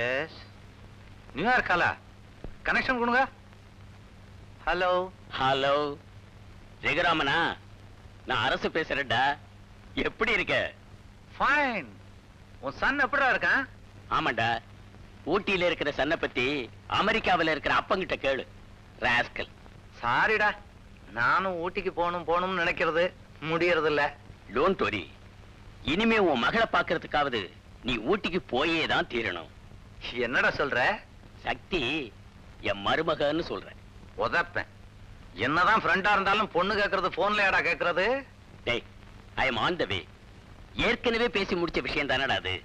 S New York காலா connection கொடுங்க. Hello hello ஜெகராமனா, நான் அரசு பேசுறேன்டா. எப்படி இருக்க? ஃபைன். உன் சன் எப்படா இருக்கான்? ஆமாண்டா, ஊட்டியில இருக்கிற சன்னை பத்தி அமெரிக்காவில இருக்கிற அப்பங்கிட்ட கேளு. ராஸ்கல். சாரிடா, நானும் ஊட்டிக்கு போகணும்னு நினைக்கிறது முடியறது இல்ல. டோன்ட் வரி, இனிமே உன் மகளை பாக்குறதுக்காவது நீ ஊட்டிக்கு போயே தான் தீரணும். என்னடா சொல்ற? சக்தி என் மருமகன்னு சொல்றேன். உதப்பேன். என்னதான் ஃப்ரெண்டா இருந்தாலும் பொண்ணு கேட்கறது போன்லயாடா கேட்கறது? டேய், ஐ எம் ஆன் த வே. ஏற்கனவே பேசி முடிச்ச விஷயம் தானடா அது.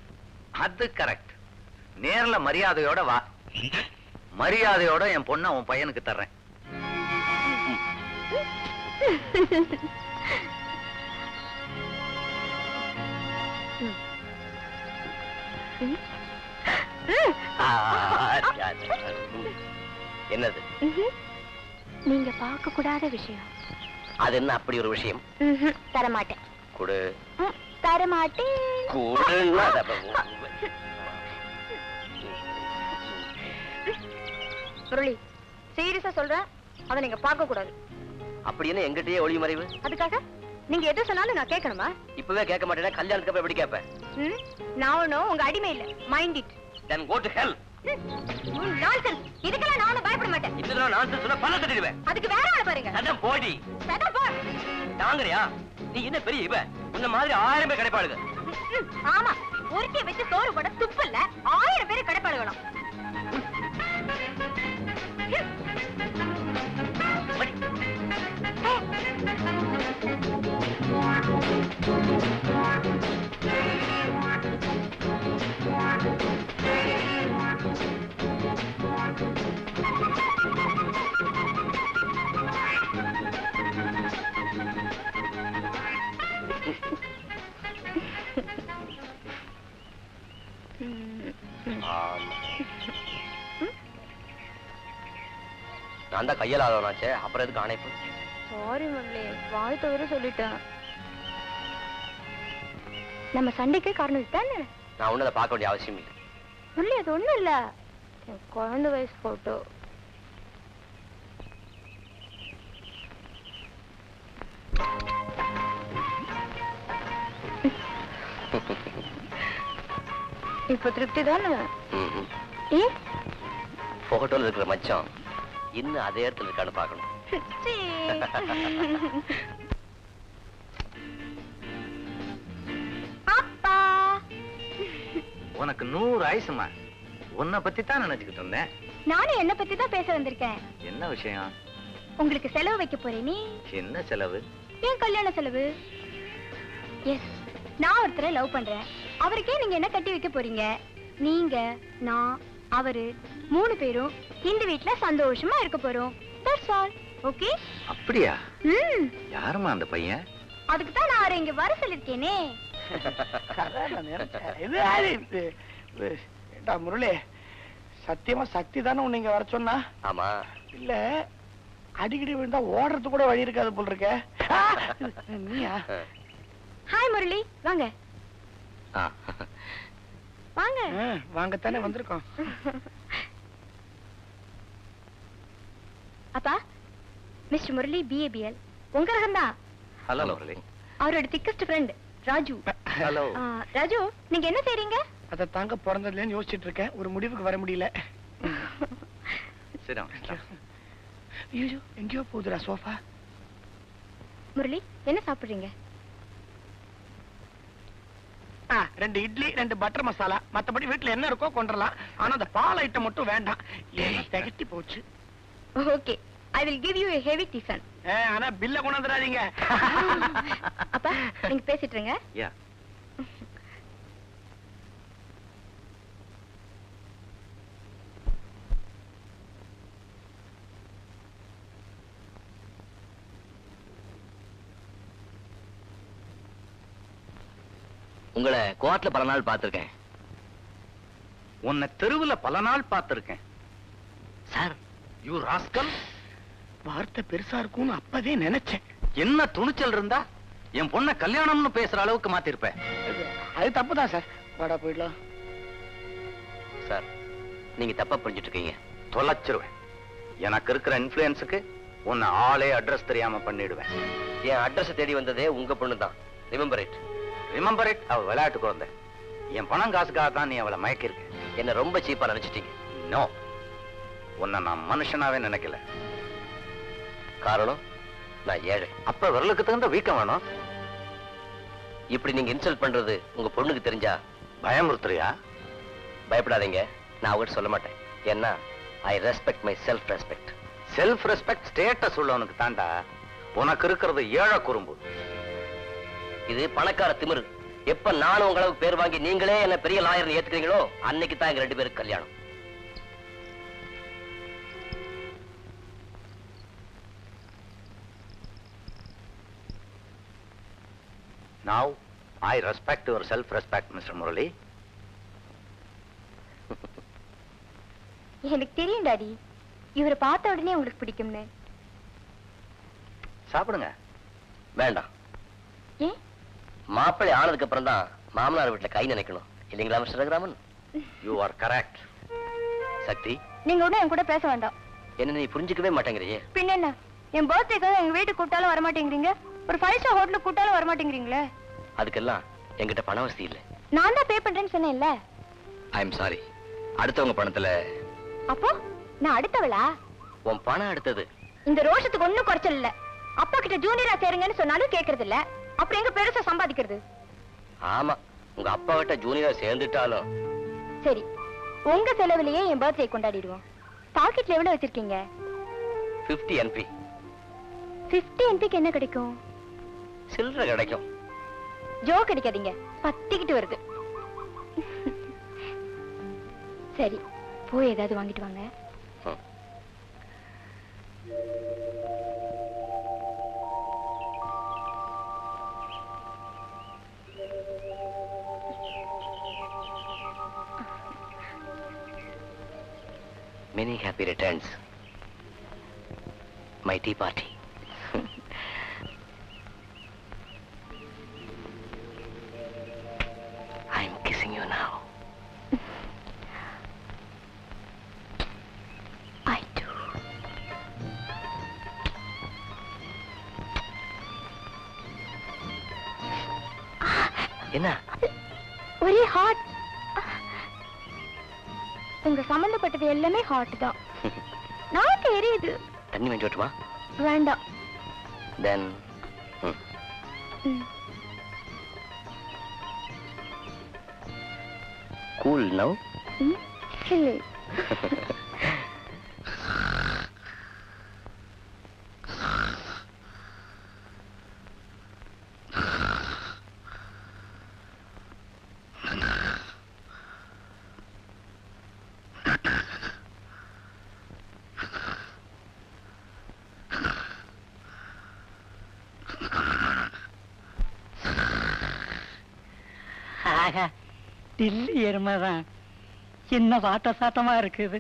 அது கரெக்ட். நேர்ல மரியாதையோட வா. மரியாதையோட என் பொண்ணை உன் பையனுக்கு தர்றேன். என்னது? நீங்க பார்க்க கூடாத விஷயம். அது என்ன அப்படி ஒரு விஷயம்? தரமாட்டேன். கொடு. தரமாட்டேன். முரளி, சீரியஸா சொல்றேன், அதை நீங்க பார்க்க கூடாது. அப்படி என்ன எங்கிட்டயே ஒளி மறைவு? அதுக்காக நீங்க எது சொன்னாலும் நான் கேட்கணுமா? இப்பவே கேட்க மாட்டேன்னா கல்யாணத்துக்கு அப்புறம் எப்படி கேட்பேன்? நான் ஒன்னும் உங்க அடிமை இல்ல. Mind it. Then go to hell. Nonsense. இதுக்கெல்லாம் நானும் பயப்பட மாட்டேன். இதெல்லாம் நான்சென்ஸ் சொன்னா பல்ல தட்டிடுவேன். அதுக்கு வேற ஆள பாருங்க. அதான் போடி. சதா போ. தாங்கறியா? நீ என்ன பெரிய இவ? உன்ன மாதிரி 1000 பேர் கடைப்பாளுங்க. ஆமா, ஒருத்திய வச்சு சோறு போட துப்பு இல்ல. 1000 பேர் கடைப்பாளுகலாம். நான் தான் கையில் ஆதவனாச்சே, அப்புறம் எதுக்கு அணைப்பு? சாரி முரளி, வாய் தவிர சொல்லிட்டேன். நம்ம சண்டைக்கு காரணம் தானே. நான் ஒன்னும் அதை பார்க்க வேண்டிய அவசியம் இல்லை. முரளி, அது ஒண்ணும் இல்ல, குழந்தை வயசு போட்டோ. இப்ப திருப்தி தானே? போட்டோல இருக்கிற மச்சான் இன்னும் அதே இடத்துல இருக்கான்னு பார்க்கணும். அப்பா, உனக்கு 100 ஆயுசுமா. உன்னை பத்தி தான் நினைச்சுக்கிட்டு இருந்தேன். நானும் என்ன பத்தி தான் பேச வந்திருக்கேன். என்ன விஷயம்? உங்களுக்கு செலவு வைக்க போறேன். நீ என்ன செலவு? ஏன் கல்யாண செலவு? எஸ், நான் ஒருத்தரை லவ் பண்றேன். அவருக்கே நீங்க என்ன கட்டி வைக்க போறீங்க? நீங்க, நான், அவரு 3 பேரும் இந்த வீட்ல சந்தோஷமா இருக்க போறோம். That's all. ஓகே? அப்படியா? யாருமா அந்த பையன்? அதுக்கு தான் நான் அவரை இங்க வர சொல்லிருக்கேனே. முரளி, சத்தியமா சக்தி தானே உன்னை இங்க வர சொன்னா? ஆமா. இல்ல, அடிக்கடி விழுந்தா ஓடுறது கூட வழி இருக்காது போல் இருக்க. நீயா? ஹாய் முரளி, வாங்க வாங்க. வாங்கத்தானே வந்திருக்கோம். அப்பா, மிஸ்டர் முரளி BABL உங்க ரகம்தான். ஹலோ முரளி. அவரோட thickest friend Raju. Hello Raju, நீங்க என்ன செய்றீங்க? அதை தாங்க பிறந்ததுலேன்னு யோசிச்சுட்டு இருக்கேன். ஒரு முடிவுக்கு வர முடியல. சரி. ஐயோ, எங்கேயோ போகுதுடா சோஃபா. முரளி, என்ன சாப்பிடுறீங்க? 2 இட்லி, 2 பட்டர் மசாலா. மத்தபடி வீட்டுல என்ன இருக்கோ கொண்டுறலாம். ஆனா அந்த பால் ஐட்டம் மட்டும் வேண்டாம். திகட்டி போச்சு. Okay, I will give you a heavy tiffin. ஆனா பில்ல கொண்டு வந்துடாதீங்க. அப்பா, நீங்க பேசிட்டு இருங்க. யா. உங்களை கோர்ட்ல பல நாள் பார்த்திருக்கேன். உன்னை தெருவுல பல நாள் பார்த்திருக்கேன். Sir, you rascal. வார்த்தை பெருசா இருக்கும்னு அப்பதே நினைச்சேன். என்ன துணிச்சல் இருந்தா என் பொண்ண கல்யாணம்னு பேசுற அளவுக்கு மாத்திருப்ப. அது தப்புதான் சார். வாடா போயிடலாம். சார், நீங்க தப்பா புரிஞ்சுட்டு இருக்கீங்க. தொலைச்சிருவேன். எனக்கு இருக்கிற இன்ஃப்ளூயன்ஸுக்கு உன்னை ஆளே அட்ரஸ் தெரியாம பண்ணிடுவேன். என் அட்ரஸ் தேடி வந்ததே உங்க பொண்ணு தான். Remember it. Remember it. அவ விளையாட்டுக்கு வந்த என் பணம் காசுக்காக தான் நீ அவளை மயக்கிருக்க. என்ன ரொம்ப சீப்பா நினைச்சிட்டீங்க. நோ, உன்னை நான் மனுஷனாவே நினைக்கல. காரணம் நான் ஏழை. அப்ப விரலுக்கு தகுந்த வீக்கம் வேணும். இப்படி நீங்க இன்சல்ட் பண்றது உங்க பொண்ணுக்கு தெரிஞ்சா பயமுறுத்துறியா? பயப்படாதீங்க, நான் அவகிட்ட சொல்ல மாட்டேன். ஏன்னா I respect my self respect. Self respect status உள்ளவனுக்கு தாண்டா. உனக்கு இருக்கிறது ஏழை குறும்பு. இது பணக்கார திமிரு. எப்ப நானும் உங்க அளவுக்கு பேர் வாங்கி நீங்களே என்ன பெரிய லாயர் ஏத்துக்கிறீங்களோ அன்னைக்கு தான் எங்க 2 பேருக்கு கல்யாணம். Now I respect your self-respect, Mr. Murali. எனக்கு தெரியும் டாடி, இவரை பார்த்த உடனே உங்களுக்கு பிடிக்கும்னு. சாப்பிடுங்க. வேண்டாம். ஏன்? மாப்பிள்ளை ஆனதுக்கு அப்புறம் தான் மாமனார் வீட்டுல கை நினைக்கணும் இல்லைங்களா mister Raghuraman? You are correct. சக்தி, நீங்க ஒன்னும் என் கூட பேச வேண்டாம். என்ன நீ புரிஞ்சுக்கவே மாட்டேங்கிறியே. பின்ன என்ன, என் பர்த்டேக்காக எங்க வீட்டுக்கு கூட்டாலும் வரமாட்டேங்கிறீங்க, ஒரு 5 ஸ்டார் ஹோட்டலுக்கு கூட்டாலும் வரமாட்டேங்கிறீங்களே. அதுக்கெல்லாம் என்கிட்ட பண வசதி இல்ல. நான் தான் பே பண்றேன்னு சொன்னேன்ல. I am sorry. அடுத்தவங்க பணத்துல. அப்போ நான் அடுத்தவளா? உன் பணம் அடுத்தது. இந்த ரோஷத்துக்கு ஒண்ணும் குறைச்சல் இல்ல. அப்பா கிட்ட ஜூனியரா சேருங்கன்னு சொன்னாலும் கேக்குறது இல்ல. அப்புறம் எங்க பெருசா சம்பாதிக்கிறது? ஆமா, உங்க அப்பா கிட்ட ஜூனியரா சேர்ந்துட்டாலும். சரி, உங்க செலவுலயே என் பர்த்டே கொண்டாடிடுவோம். பாக்கெட்ல எவ்வளவு வச்சிருக்கீங்க? 50 NP. 50 NPக்கு என்ன கிடைக்கும்? சில்லறை கிடைக்கும். ஜோ கிடைக்காதீங்க, பத்திக்கிட்டு வருது. சரி, போய் ஏதாவது வாங்கிட்டு வாங்க. Many happy returns, my tea party. I'm kissing you now. I do. என்ன? ஒரே ஹாட். உங்க சம்பந்தப்பட்டது எல்லாமே ஹாட் தான். நாக்கு எரியுது. தண்ணி வாங்கி வரட்டுமா? வேண்டாம். Then cool now. இல்லை. டில்லி எருமைதான் என்ன வாட்ட சாட்டமா இருக்குது.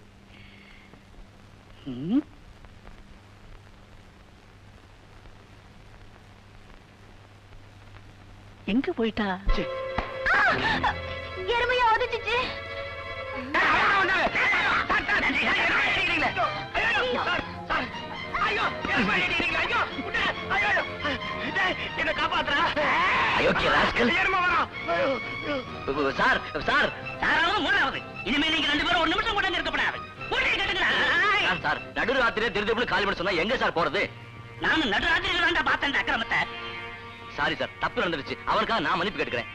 எங்க போயிட்டா? எருமையா ஒதுச்சிச்சு. என்ன காப்பாத்துறா? அயோக்கிய ராஸ்கல். சார் சார் யாராவது மூணாவது. இனிமே நீங்க 2 பேரும் 1 நிமிஷம் கூட இருக்கப்படாது. சார், நடு ராத்திரியே திருப்பி கால் பண்ண சொன்னா எங்க சார் போறது? நானும் நடு ராத்திரியில தாண்டா பார்த்தேன் அக்கிரமத்தை. சாரி சார், தப்பு நடந்துருச்சு. அவருக்காக நான் மன்னிப்பு கேட்டுக்கிறேன்.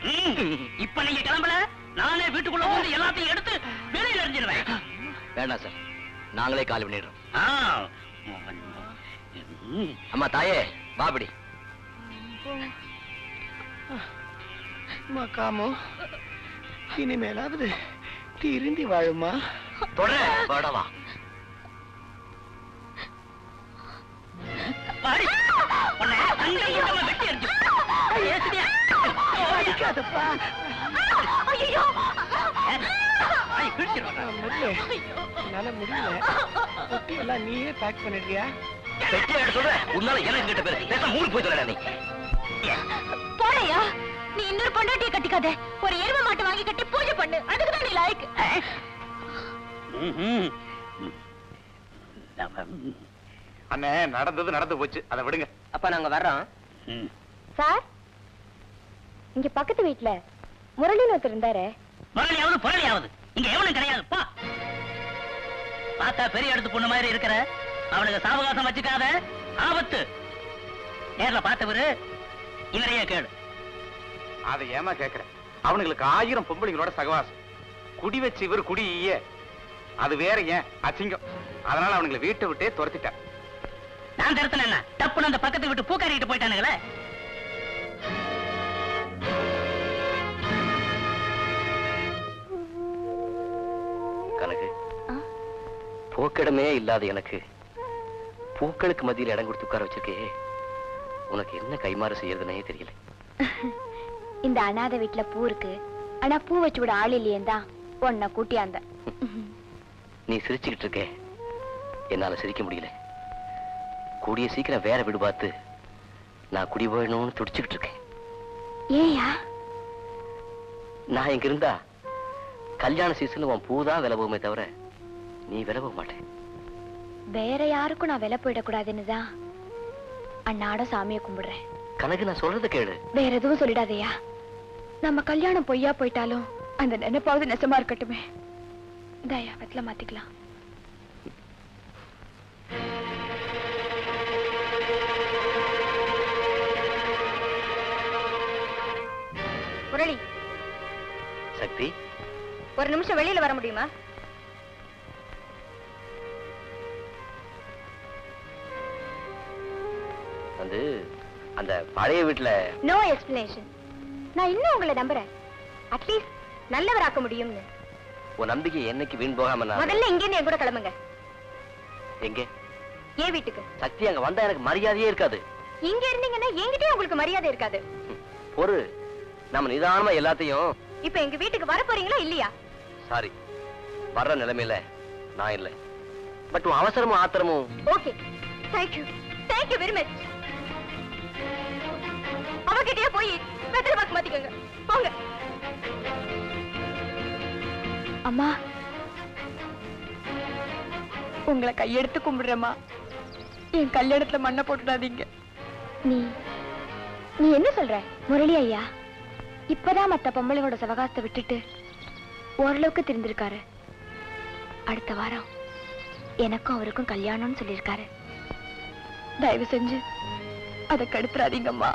இப்ப நீங்க கிளம்பல, நானே வீட்டுக்குள்ள வந்து எல்லாத்தையும் எடுத்து வெளியில எறிஞ்சிருவேன். வேண்டாம் சார், நாங்களே கால் பண்ணிடுறோம். அம்மா தாயே, பாபடி. மக்காமோ, இனிமேலாவது திருந்தி வாழுமா? தொடர படவா. வெட்டி எறிஞ்சு அடிக்காதப்பா. என்னால முடியல. குட்டி எல்லாம் நீயே பேக் பண்ணிடுறியா? உன்னால எனக்கு கிட்ட பேரு பேச மூணு போய் சொல்லடா நீ. போறையா, நீ இன்னொரு பொண்டாட்டியை கட்டிக்காத. ஒரு எருமை மாட்டை வாங்கி கட்டி பூஜை பண்ணு. அதுக்குதான் நீ லாய்க்கு. அண்ணே நடந்தது நடந்து போச்சு, அதை விடுங்க. அப்ப நாங்க வர்றோம். சார், இங்க பக்கத்து வீட்டுல முரளின்னு ஒருத்தர் இருந்தாரு. முரளியாவது புரளியாவது இங்க எவனும் கிடையாது. பா, பார்த்தா பெரிய இடத்து பொண்ணு மாதிரி இருக்கிற, அவனுக்கு சாவகாசம் வச்சுக்காத, ஆபத்து. நேர்ல பார்த்தவரு இவரையே கேளு. அதை ஏமா கேக்குறேன்? அவனுங்களுக்கு 1000 பொம்பளைங்களோட சகவாசம். குடி வச்சு இவர் குடிய, அது வேற ஏன் அசிங்கம். அதனால அவனுங்களை வீட்டை விட்டே துரத்திட்டார். நான் தரத்துல என்ன தப்புன்னு அந்த பக்கத்து விட்டு பூக்காரிட்டு போயிட்டானுங்களே. கனகு, போக்கிடமே இல்லாத எனக்கு பூக்களுக்கு மத்தியில் இடம் கொடுத்து உட்கார வச்சிருக்கே, உனக்கு என்ன கைமாறு செய்யறதுனே தெரியல. இந்த அனாதை வீட்டுல பூ இருக்கு, ஆனா பூ வச்சு விட ஆள் இல்லையேந்தா உன்னை கூட்டியாந்த. நீ சிரிச்சுக்கிட்டு இருக்க, என்னால சிரிக்க முடியல. கூடிய சீக்கிரம் வேற வீடு பார்த்து நான் குடி போயணும்னு துடிச்சுக்கிட்டு இருக்கேன். ஏயா? நான் இங்க இருந்தா கல்யாண சீசன் உன் பூதான் விலை போகுமே தவிர நீ விலை போக மாட்டேன். வேற யாருக்கும் நான் விலை போயிடக்கூடாதுன்னுதான் அண்ணாட சாமியை கும்பிடுறேன். கனகு, நான் சொல்றத கேளு. வேற எதுவும் சொல்லிடாதயா. நம்ம கல்யாணம் பொய்யா போயிட்டாலும் அந்த நினைப்பாவது நெசமா இருக்கட்டுமே. தயா வெத்தல மாத்திக்கலாம். முரளி, சக்தி, ஒரு நிமிஷம் வெளியில வர முடியுமா? வந்து அந்த பழைய வீட்டுல நோ எக்ஸ்பிளனேஷன். நான் இன்னும் உங்களை நம்புறேன். அட்லீஸ்ட் நல்லவராக்க முடியும்னு. உன் நம்பிக்கை என்னைக்கு வீண் போகாம நான் முதல்ல இங்க இருந்து என் கூட கிளம்புங்க. எங்க? ஏன் வீட்டுக்கு. சக்தி, அங்க வந்தா எனக்கு மரியாதையே இருக்காது. இங்க இருந்தீங்கன்னா என்கிட்டயும் உங்களுக்கு மரியாதை இருக்காது. ஒரு நம்ம நிதானமா எல்லாத்தையும். இப்ப எங்க வீட்டுக்கு வர போறீங்களா இல்லையா? சாரி, வர்ற நிலைமையில நான் இல்ல. பட் உன் அவசரமும் ஆத்திரமும். Okay, thank you, thank you very much. அவகிட்டயே போய் வெத்தலை பாக்கு மாத்திக்கோங்க, போங்க. அம்மா, உங்களை கையெடுத்து கும்பிடுறேம்மா. என் கல்யாணத்துல மண்ணை போட்டுடாதீங்க. நீ நீ என்ன சொல்ற முரளி ஐயா? இப்பதான் மத்த பொம்பளைங்களோட சவகாசத்தை விட்டுட்டு ஓரளவுக்கு தெரிஞ்சிருக்காரு. அடுத்த வாரம் எனக்கும் அவருக்கும் கல்யாணம்னு சொல்லியிருக்காரு. தயவு செஞ்சு அதை கெடுத்துறாதீங்கம்மா.